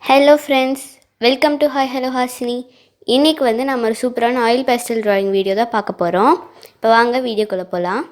Hello friends, welcome to Hi Hello Hasini. இன்னைக்கு நம்ம ஒரு சூப்பரான ஆயில் பேஸ்டல் டிராயிங் வீடியோ தான் பார்க்க போறோம். இப்போ வாங்க வீடியோக்குள்ள போலாம்.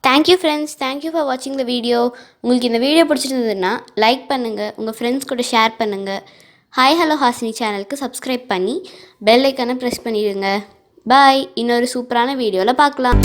Thank you friends, thank you for watching the video. உங்களுக்கு இந்த வீடியோ பிடிச்சிருந்ததுன்னா லைக் பண்ணுங்கள், உங்கள் ஃப்ரெண்ட்ஸ் கூட ஷேர் பண்ணுங்கள். ஹாய் ஹலோ ஹாசினி சேனலுக்கு சப்ஸ்கிரைப் பண்ணி பெல் ஐக்கானை ப்ரெஸ் பண்ணிடுங்க. பாய், இன்னொரு சூப்பரான வீடியோவில் பார்க்கலாம்.